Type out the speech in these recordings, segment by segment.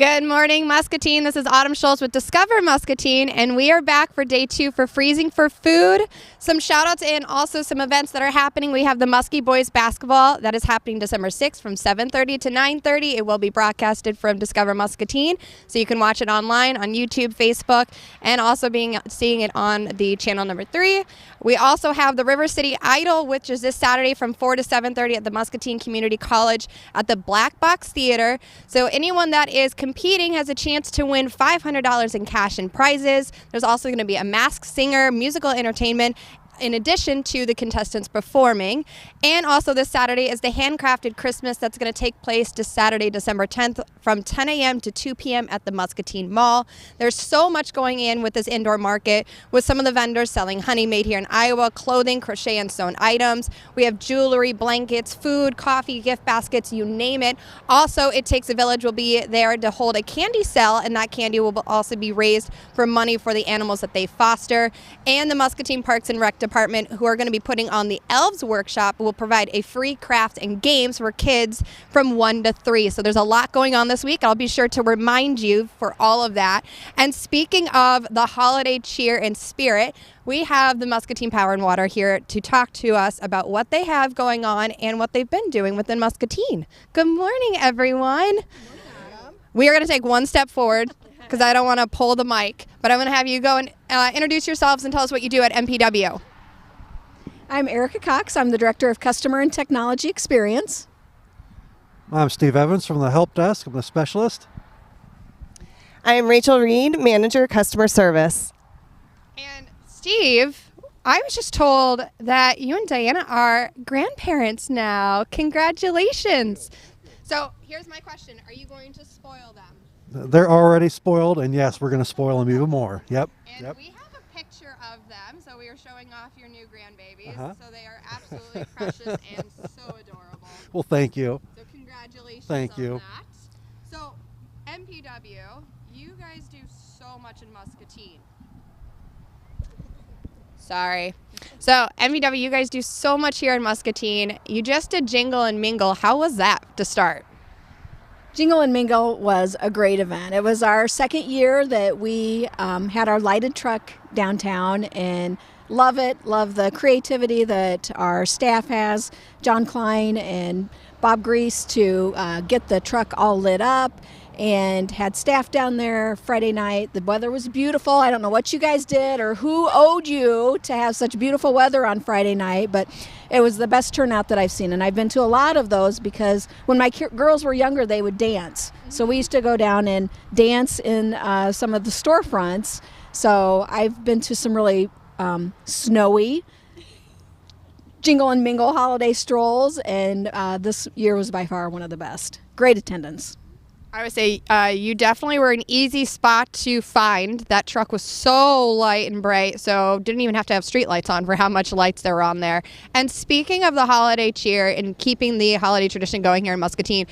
Good morning, Muscatine. This is Autumn Schultz with Discover Muscatine, and we are back for day 2 for Freezing for Food. Some shout-outs and also some events that are happening. We have the Muskie Boys Basketball that is happening December 6th from 7:30 to 9:30. It will be broadcasted from Discover Muscatine, so you can watch it online on YouTube, Facebook, and also seeing it on the channel number 3. We also have the River City Idol, which is this Saturday from 4 to 7:30 at the Muscatine Community College at the Black Box Theater. So anyone that is competing has a chance to win $500 in cash and prizes. There's also going to be a masked singer, musical entertainment, in addition to the contestants performing. And also this Saturday is the Handcrafted Christmas that's going to take place this Saturday, December 10th from 10 a.m. to 2 p.m. at the Muscatine Mall. There's so much going in with this indoor market with some of the vendors selling honey made here in Iowa, clothing, crochet and sewn items. We have jewelry, blankets, food, coffee, gift baskets, you name it. Also, It Takes a Village will be there to hold a candy sale, and that candy will also be raised for money for the animals that they foster. And the Muscatine Parks and Rec Department, who are going to be putting on the Elves Workshop, will provide a free craft and games for kids from 1 to 3. So there's a lot going on this week. I'll be sure to remind you for all of that. And speaking of the holiday cheer and spirit, we have the Muscatine Power and Water here to talk to us about what they have going on and what they've been doing within Muscatine. Good morning, everyone. We are going to take one step forward because I don't want to pull the mic, but I'm going to have you go and introduce yourselves and tell us what you do at MPW. I'm Erika Cox. I'm the Director of Customer and Technology Experience. I'm Steve Evans from the Help Desk. I'm the specialist. I am Rachel Reed, Manager Customer Service. And Steve, I was just told that you and Diana are grandparents now. Congratulations. So here's my question. Are you going to spoil them? They're already spoiled, and yes, we're going to spoil them even more. Yep. And we have a picture of them, so we are showing off your new grandbabies. So they are absolutely precious and so adorable. Well, thank you. So congratulations Thank on you. that. So MPW, you guys do so much in Muscatine. Sorry. So MPW, you guys do so much here in Muscatine. You just did Jingle and Mingle. How was that to start? Jingle and Mingle was a great event. It was our second year that we had our lighted truck downtown, and love it. Love the creativity that our staff has, John Klein and Bob Grease, to get the truck all lit up, and had staff down there Friday night. The weather was beautiful. I don't know what you guys did or who owed you to have such beautiful weather on Friday night, but it was the best turnout that I've seen. And I've been to a lot of those because when my girls were younger, they would dance. So we used to go down and dance in some of the storefronts. So I've been to some really snowy Jingle and Mingle holiday strolls, and this year was by far one of the best. Great attendance. I would say you definitely were an easy spot to find. That truck was so light and bright, so didn't even have to have street lights on for how much lights there were on there. And speaking of the holiday cheer and keeping the holiday tradition going here in Muscatine,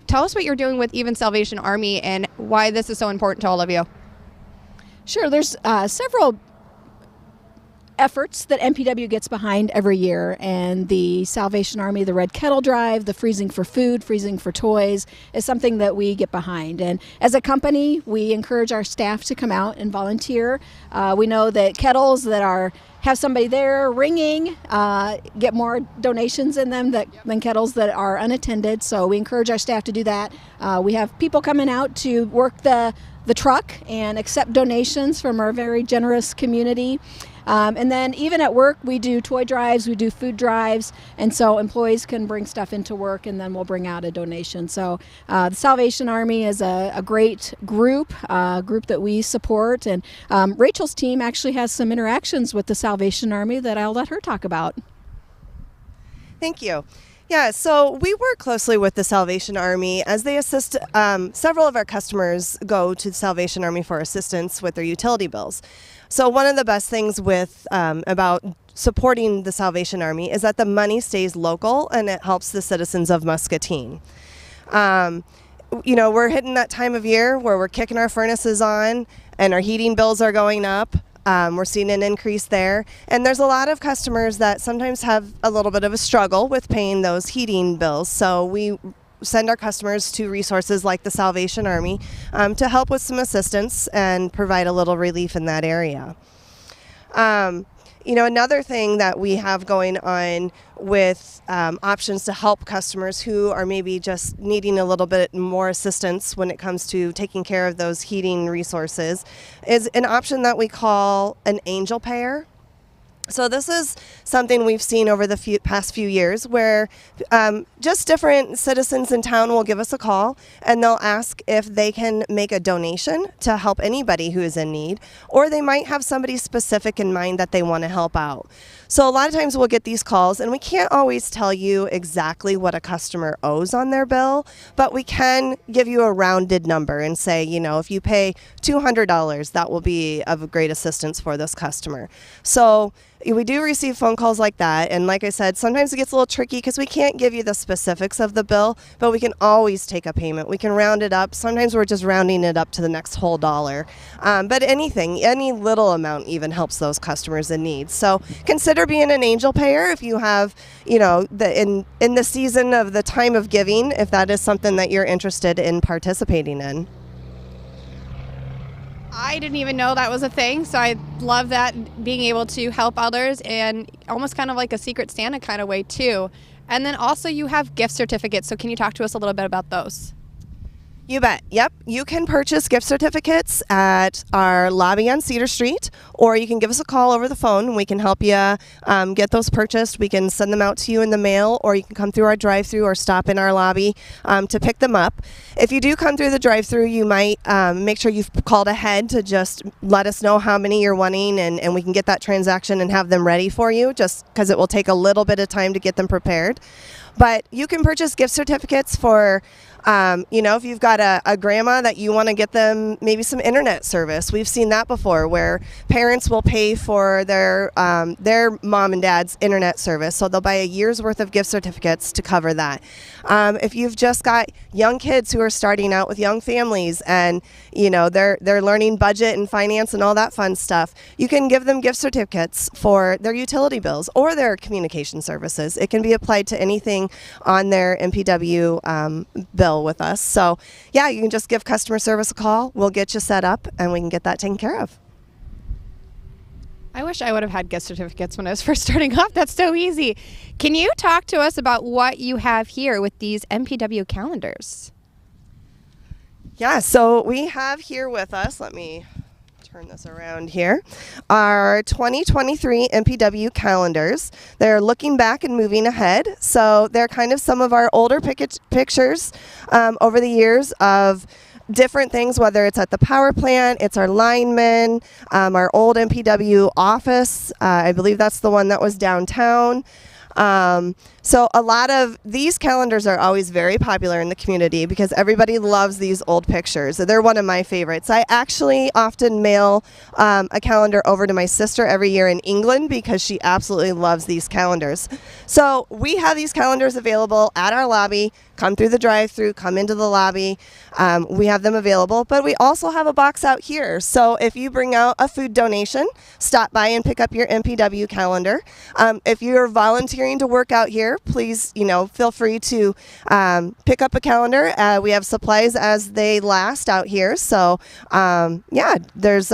tell us what you're doing with Even Salvation Army and why this is so important to all of you. Sure, there's several efforts that MPW gets behind every year, and the Salvation Army, the Red Kettle Drive, the Freezing for Food, Freezing for Toys is something that we get behind. And as a company, we encourage our staff to come out and volunteer. We know that kettles that have somebody there ringing get more donations in them than kettles that are unattended, so we encourage our staff to do that. We have people coming out to work the truck and accept donations from our very generous community. And then even at work, we do toy drives, we do food drives, and so employees can bring stuff into work, and then we'll bring out a donation. So the Salvation Army is a great group that we support, and Rachel's team actually has some interactions with the Salvation Army that I'll let her talk about. Thank you. Yeah, so we work closely with the Salvation Army as they assist. Several of our customers go to the Salvation Army for assistance with their utility bills. So one of the best things about supporting the Salvation Army is that the money stays local and it helps the citizens of Muscatine. We're hitting that time of year where we're kicking our furnaces on and our heating bills are going up. We're seeing an increase there, and there's a lot of customers that sometimes have a little bit of a struggle with paying those heating bills. So we send our customers to resources like the Salvation Army to help with some assistance and provide a little relief in that area. Another thing that we have going on with options to help customers who are maybe just needing a little bit more assistance when it comes to taking care of those heating resources is an option that we call an angel payer. So this is something we've seen over the past few years where just different citizens in town will give us a call and they'll ask if they can make a donation to help anybody who is in need, or they might have somebody specific in mind that they want to help out. So a lot of times we'll get these calls and we can't always tell you exactly what a customer owes on their bill, but we can give you a rounded number and say, if you pay $200, that will be of great assistance for this customer. So we do receive phone calls like that, and like I said, sometimes it gets a little tricky because we can't give you the specifics of the bill, but we can always take a payment. We can round it up. Sometimes we're just rounding it up to the next whole dollar. But any little amount even helps those customers in need. So consider being an angel payer if you have, in the season of the time of giving, if that is something that you're interested in participating in. I didn't even know that was a thing, so I love that, being able to help others, and almost kind of like a Secret Santa kind of way too. And then also you have gift certificates, so can you talk to us a little bit about those? You bet. Yep. You can purchase gift certificates at our lobby on Cedar Street, or you can give us a call over the phone and we can help you get those purchased. We can send them out to you in the mail, or you can come through our drive-thru or stop in our lobby to pick them up. If you do come through the drive-thru, you might make sure you've called ahead to just let us know how many you're wanting, and we can get that transaction and have them ready for you, just because it will take a little bit of time to get them prepared. But you can purchase gift certificates for if you've got a grandma that you want to get them maybe some internet service. We've seen that before, where parents will pay for their mom and dad's internet service, so they'll buy a year's worth of gift certificates to cover that. If you've just got young kids who are starting out with young families and they're learning budget and finance and all that fun stuff, you can give them gift certificates for their utility bills or their communication services. It can be applied to anything on their MPW bill with us. So yeah, you can just give customer service a call. We'll get you set up and we can get that taken care of. I wish I would have had gift certificates when I was first starting off. That's so easy. Can you talk to us about what you have here with these MPW calendars? Yeah, so we have here with us, let me turn this around here, our 2023 MPW calendars. They're looking back and moving ahead. So they're kind of some of our older pictures over the years of different things, whether it's at the power plant, it's our linemen, our old MPW office. I believe that's the one that was downtown. So a lot of these calendars are always very popular in the community because everybody loves these old pictures. They're one of my favorites. I actually often mail a calendar over to my sister every year in England because she absolutely loves these calendars. So we have these calendars available at our lobby. Come through the drive-thru, come into the lobby. We have them available, but we also have a box out here. So if you bring out a food donation, stop by and pick up your MPW calendar. If you're volunteering to work out here, please, feel free to pick up a calendar. We have supplies as they last out here. So there's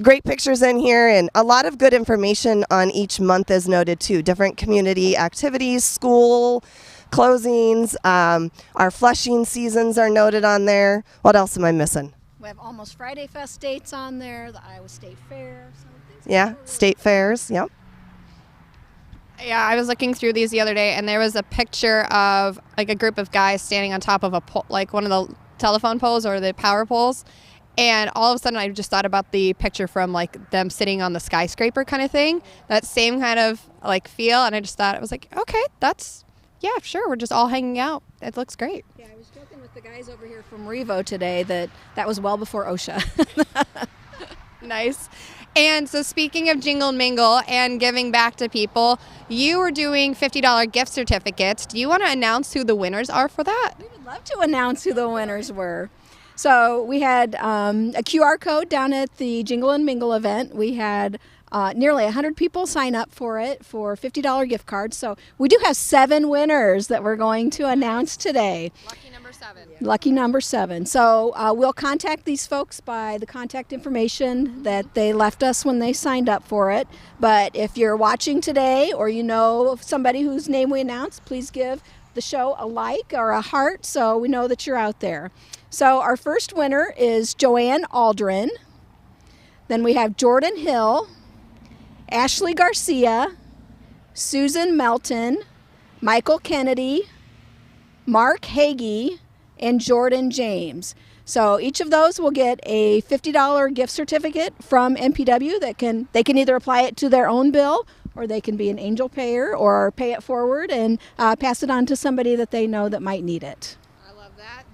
great pictures in here and a lot of good information on each month is noted too. Different community activities, school closings, our flushing seasons are noted on there. What else am I missing? We have Almost Friday Fest dates on there, the Iowa State Fair. State fairs, yep. Yeah, I was looking through these the other day, and there was a picture of like a group of guys standing on top of a pole, like one of the telephone poles or the power poles. And all of a sudden, I just thought about the picture from like them sitting on the skyscraper kind of thing. That same kind of like feel, and I just thought it was like, okay, yeah, sure. We're just all hanging out. It looks great. Yeah, I was joking with the guys over here from RIVO today that was well before OSHA. Nice. And so speaking of Jingle Mingle and giving back to people, you were doing $50 gift certificates. Do you want to announce who the winners are for that? We would love to announce who the winners were. So we had a QR code down at the Jingle and Mingle event. We had Nearly 100 people sign up for it for $50 gift cards. So we do have 7 winners that we're going to announce today. Lucky number 7. Lucky number 7. So we'll contact these folks by the contact information that they left us when they signed up for it. But if you're watching today or you know of somebody whose name we announced, please give the show a like or a heart so we know that you're out there. So our first winner is Joanne Aldrin. Then we have Jordan Hill, Ashley Garcia, Susan Melton, Michael Kennedy, Mark Hagee, and Jordan James. So each of those will get a $50 gift certificate from MPW that they can either apply it to their own bill, or they can be an angel payer or pay it forward and pass it on to somebody that they know that might need it. I love that.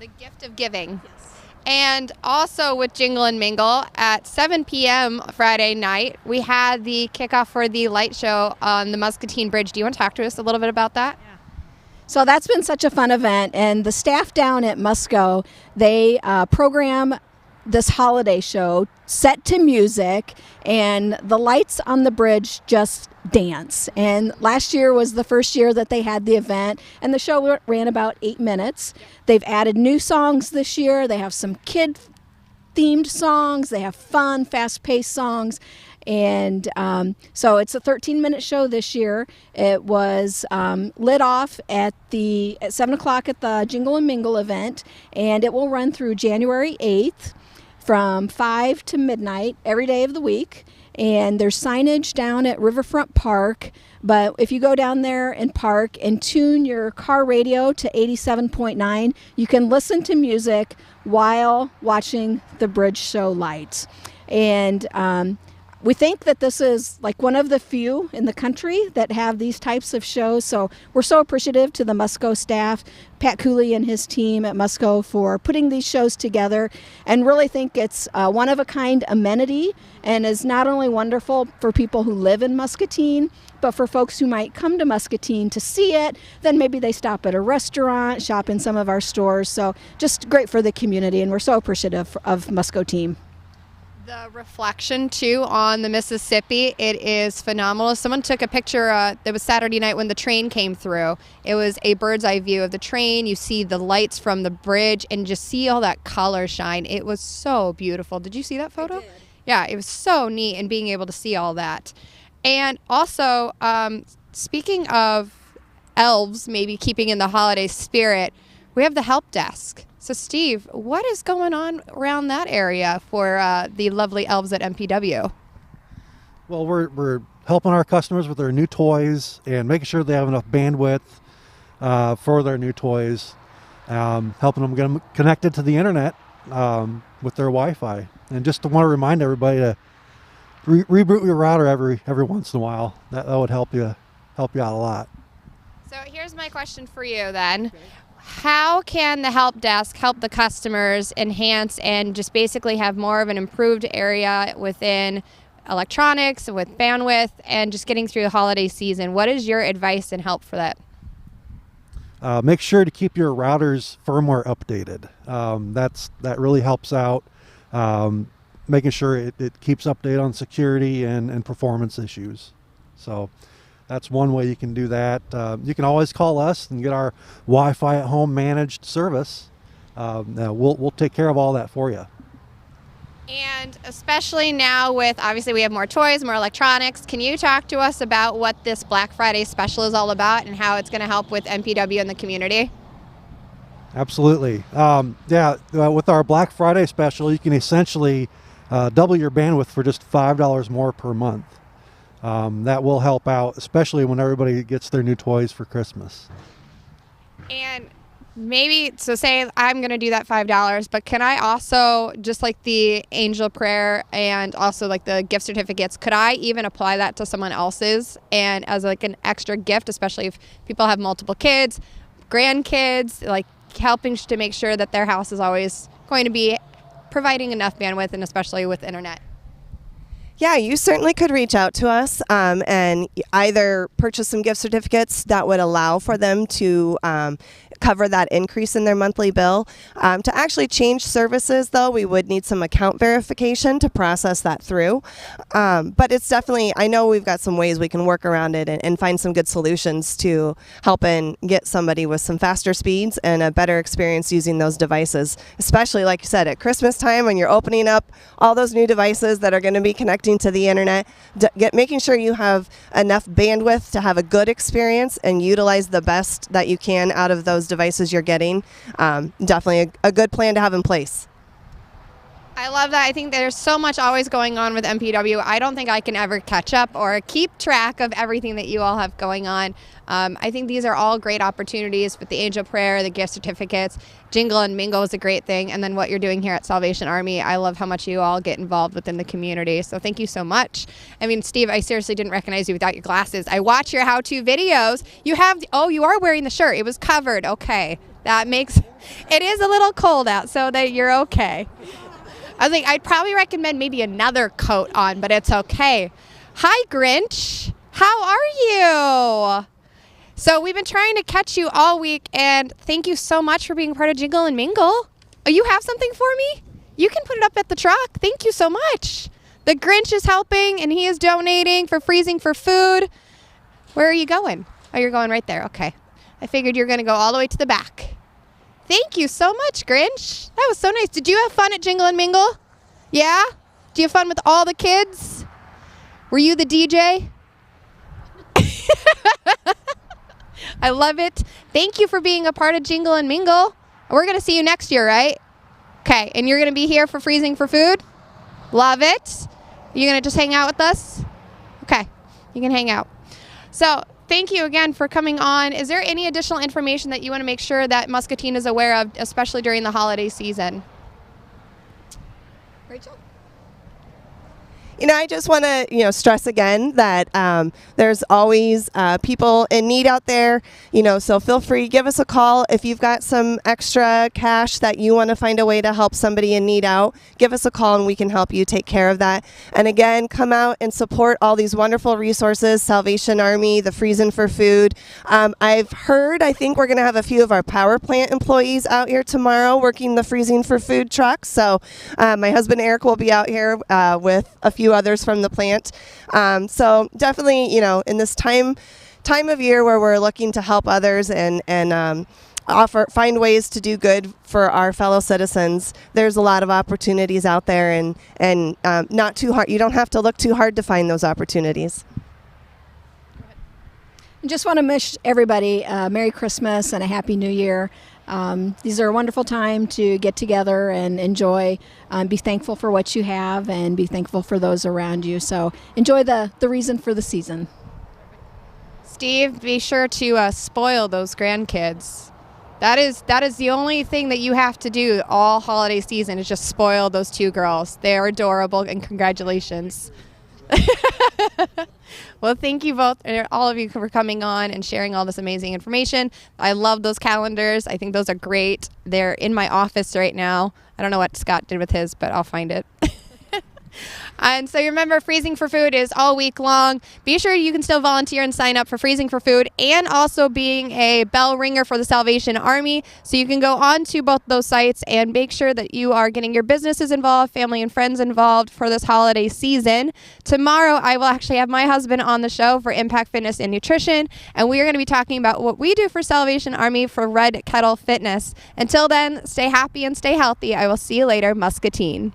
The gift of giving. Yes. And also with Jingle and Mingle at 7 p.m. Friday night, we had the kickoff for the light show on the Muscatine Bridge. Do you want to talk to us a little bit about that? Yeah. So that's been such a fun event, and the staff down at Musco, they program this holiday show set to music, and the lights on the bridge just dance. And last year was the first year that they had the event, and the show ran about 8 minutes. They've added new songs this year. They have some kid-themed songs. They have fun, fast-paced songs. And so it's a 13-minute show this year. It was lit off at 7 o'clock at the Jingle and Mingle event, and it will run through January 8th from 5 to midnight every day of the week. And there's signage down at Riverfront Park. But if you go down there and park and tune your car radio to 87.9, you can listen to music while watching the bridge show lights. And we think that this is like one of the few in the country that have these types of shows. So we're so appreciative to the Musco staff, Pat Cooley and his team at Musco, for putting these shows together, and really think it's a one-of-a-kind amenity and is not only wonderful for people who live in Muscatine, but for folks who might come to Muscatine to see it. Then maybe they stop at a restaurant, shop in some of our stores. So just great for the community, and we're so appreciative of Musco team. The reflection, too, on the Mississippi, it is phenomenal. Someone took a picture, it was Saturday night when the train came through. It was a bird's eye view of the train. You see the lights from the bridge and just see all that color shine. It was so beautiful. Did you see that photo? I did. Yeah, it was so neat, and being able to see all that. And also, speaking of elves, maybe keeping in the holiday spirit, we have the help desk. So, Steve, what is going on around that area for the lovely elves at MPW? Well, we're helping our customers with their new toys and making sure they have enough bandwidth for their new toys, helping them get them connected to the internet with their Wi-Fi. And just to want to remind everybody to reboot your router every once in a while. That would help you out a lot. So here's my question for you then. Okay. How can the help desk help the customers enhance and just basically have more of an improved area within electronics, with bandwidth, and just getting through the holiday season? What is your advice and help for that? Make sure to keep your router's firmware updated. That really helps out, making sure it keeps updated on security and performance issues. So that's one way you can do that. You can always call us and get our Wi-Fi at home managed service. We'll take care of all that for you. And especially now with, obviously we have more toys, more electronics, can you talk to us about what this Black Friday special is all about and how it's going to help with MPW and the community? Absolutely. With our Black Friday special, you can essentially double your bandwidth for just $5 more per month. That will help out, especially when everybody gets their new toys for Christmas. And maybe, so say I'm going to do that $5, but can I also, just like the angel prayer and also like the gift certificates, could I even apply that to someone else's and as like an extra gift, especially if people have multiple kids, grandkids, like helping to make sure that their house is always going to be providing enough bandwidth, and especially with internet? Yeah, you certainly could reach out to us and either purchase some gift certificates that would allow for them to cover that increase in their monthly bill. To actually change services, though, we would need some account verification to process that through. But it's definitely, I know we've got some ways we can work around it and find some good solutions to help and get somebody with some faster speeds and a better experience using those devices, especially, like you said, at Christmas time when you're opening up all those new devices that are going to be connecting to the internet, making sure you have enough bandwidth to have a good experience and utilize the best that you can out of those devices you're getting. Definitely a good plan to have in place. I love that. I think there's so much always going on with MPW. I don't think I can ever catch up or keep track of everything that you all have going on. I think these are all great opportunities with the Angel Prayer, the gift certificates. Jingle and Mingle is a great thing. And then what you're doing here at Salvation Army, I love how much you all get involved within the community. So thank you so much. I mean, Steve, I seriously didn't recognize you without your glasses. I watch your how-to videos. You have, oh, you are wearing the shirt. It was covered. Okay. That makes, it is a little cold out, so that you're okay. I was like, I'd probably recommend maybe another coat on, but it's okay. Hi, Grinch. How are you? So we've been trying to catch you all week, and thank you so much for being part of Jingle and Mingle. Oh, you have something for me? You can put it up at the truck. Thank you so much. The Grinch is helping, and he is donating for freezing for food. Where are you going? Oh, you're going right there. Okay. I figured you're going to go all the way to the back. Thank you so much, Grinch. That was so nice. Did you have fun at Jingle and Mingle? Yeah? Did you have fun with all the kids? Were you the DJ? I love it. Thank you for being a part of Jingle and Mingle. We're going to see you next year, right? Okay, and you're going to be here for Freezing for Food? Love it. You're going to just hang out with us? Okay, you can hang out. So, thank you again for coming on. Is there any additional information that you want to make sure that Muscatine is aware of, especially during the holiday season? Rachel? I just want to, stress again that there's always people in need out there, so feel free, give us a call. If you've got some extra cash that you want to find a way to help somebody in need out, give us a call and we can help you take care of that. And again, come out and support all these wonderful resources, Salvation Army, the Freezing for Food. I think we're going to have a few of our power plant employees out here tomorrow working the Freezing for Food trucks. So my husband Erika will be out here with a few others from the plant. So definitely, in this time of year where we're looking to help others and find ways to do good for our fellow citizens, there's a lot of opportunities out there and not too hard. You don't have to look too hard to find those opportunities. I just want to wish everybody Merry Christmas and a Happy New Year. These are a wonderful time to get together and enjoy, be thankful for what you have and be thankful for those around you. So enjoy the reason for the season. Steve, be sure to spoil those grandkids. That is the only thing that you have to do all holiday season is just spoil those two girls. They are adorable, and congratulations. Well, thank you both, all of you, for coming on and sharing all this amazing information. I love those calendars. I think those are great. They're in my office right now. I don't know what Scott did with his, but I'll find it. And so you remember, Freezing for Food is all week long. Be sure you can still volunteer and sign up for Freezing for Food and also being a bell ringer for the Salvation Army. So you can go on to both those sites and make sure that you are getting your businesses involved, family and friends involved for this holiday season. Tomorrow, I will actually have my husband on the show for Impact Fitness and Nutrition, and we are going to be talking about what we do for Salvation Army for Red Kettle Fitness. Until then, stay happy and stay healthy. I will see you later, Muscatine.